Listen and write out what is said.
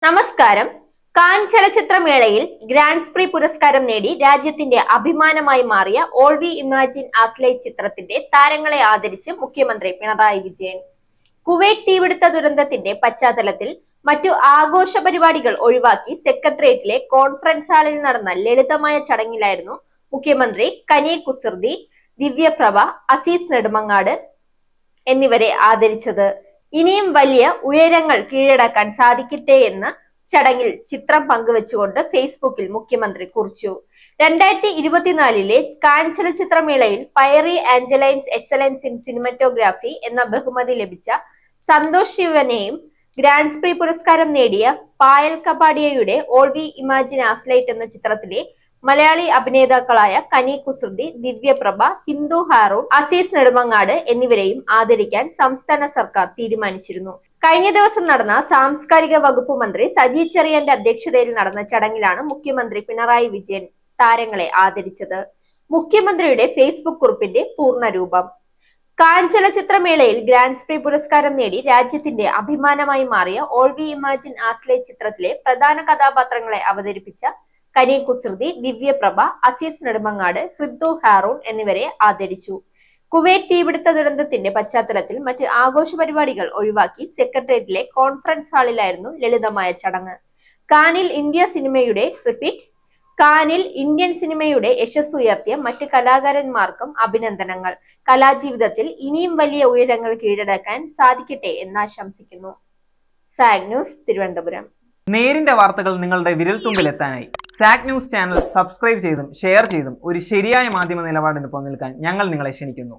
നമസ്കാരം. Can ചലച്ചിത്രമേളയിൽ grand pre പുരസ്കാരം നേടി രാജ്യത്തിന്റെ അഭിമാനമായി മാറിയ ഓൾ വി ഇമാജിൻ ആസ്ലൈ ചിത്രത്തിന്റെ താരങ്ങളെ ആദരിച്ച് മുഖ്യമന്ത്രി പിണറായി വിജയൻ. കുവൈറ്റ് തീപിടുത്ത ദുരന്തത്തിന്റെ പശ്ചാത്തലത്തിൽ മറ്റു ആഘോഷ പരിപാടികൾ ഒഴിവാക്കി സെക്രട്ടേറിയറ്റിലെ കോൺഫറൻസ് ഹാളിൽ നടന്ന ലളിതമായ ചടങ്ങിലായിരുന്നു മുഖ്യമന്ത്രി കനി കുസൃതി, ദിവ്യപ്രഭ, അസീസ് നെടുമങ്ങാട് എന്നിവരെ ആദരിച്ചത്. ഇനിയും വലിയ ഉയരങ്ങൾ കീഴടക്കാൻ സാധിക്കട്ടെ എന്ന് ചടങ്ങിൽ ചിത്രം പങ്കുവെച്ചുകൊണ്ട് ഫേസ്ബുക്കിൽ മുഖ്യമന്ത്രി കുറിച്ചു. 2024 can ചലച്ചിത്രമേളയിൽ Pierre ആഞ്ചലൈൻസ് excellence in cinematography എന്ന ബഹുമതി ലഭിച്ച സന്തോഷ് ശിവനെയും ഗ്രാൻഡ് പ്രീ പുരസ്കാരം നേടിയ പായൽ കപാഡിയയുടെ ഓൾ വി ഇമാജിൻ ആസ്ലൈറ്റ് എന്ന ചിത്രത്തിലെ മലയാളി അഭിനേതാക്കളായ കനി കുസൃതി, ദിവ്യപ്രഭ, ഹിന്ദു ഹാറൂൺ, അസീസ് നെടുമങ്ങാട് എന്നിവരെയും ആദരിക്കാൻ സംസ്ഥാന സർക്കാർ തീരുമാനിച്ചിരുന്നു. കഴിഞ്ഞ ദിവസം നടന്ന സാംസ്കാരിക വകുപ്പ് മന്ത്രി സജി ചെറിയാന്റെ അധ്യക്ഷതയിൽ നടന്ന ചടങ്ങിലാണ് മുഖ്യമന്ത്രി പിണറായി വിജയൻ താരങ്ങളെ ആദരിച്ചത്. മുഖ്യമന്ത്രിയുടെ ഫേസ്ബുക്ക് കുറിപ്പിന്റെ പൂർണ്ണരൂപം. കാൻ ചലച്ചിത്രമേളയിൽ ഗ്രാൻഡ് പ്രീ പുരസ്കാരം നേടി രാജ്യത്തിന്റെ അഭിമാനമായി മാറിയ ഓൾ വി ഇമാജിൻ ആസ്ലൈ ചിത്രത്തിലെ പ്രധാന കഥാപാത്രങ്ങളെ അവതരിപ്പിച്ച കനി കുസൃതി, ദിവ്യപ്രഭ, അസീസ് നെടുമങ്ങാട്, ഹിന്ദു ഹാറൂൺ എന്നിവരെ ആദരിച്ചു. കുവൈറ്റ് തീപിടുത്ത ദുരന്തത്തിന്റെ പശ്ചാത്തലത്തിൽ മറ്റ് ആഘോഷ പരിപാടികൾ ഒഴിവാക്കി സെക്രട്ടേറിയറ്റിലെ കോൺഫറൻസ് ഹാളിലായിരുന്നു ലളിതമായ ചടങ്ങ്. കാനിൽ ഇന്ത്യൻ സിനിമയുടെ യശസ് ഉയർത്തിയ മറ്റ് കലാകാരന്മാർക്കും അഭിനന്ദനങ്ങൾ. കലാജീവിതത്തിൽ ഇനിയും വലിയ ഉയരങ്ങൾ കീഴടക്കാൻ സാധിക്കട്ടെ എന്ന് ആശംസിക്കുന്നു. Zag news, Thiruvananthapuram. നേരിന്റെ വാർത്തകൾ നിങ്ങളുടെ വിരൽത്തുമ്പിൽ എത്താനായി സാഗ് ന്യൂസ് ചാനൽ സബ്സ്ക്രൈബ് ചെയ്തും ഷെയർ ചെയ്തും ഒരു ശരിയായ മാധ്യമ നിലപാടിന് നിൽക്കാൻ ഞങ്ങൾ നിങ്ങളെ ക്ഷണിക്കുന്നു.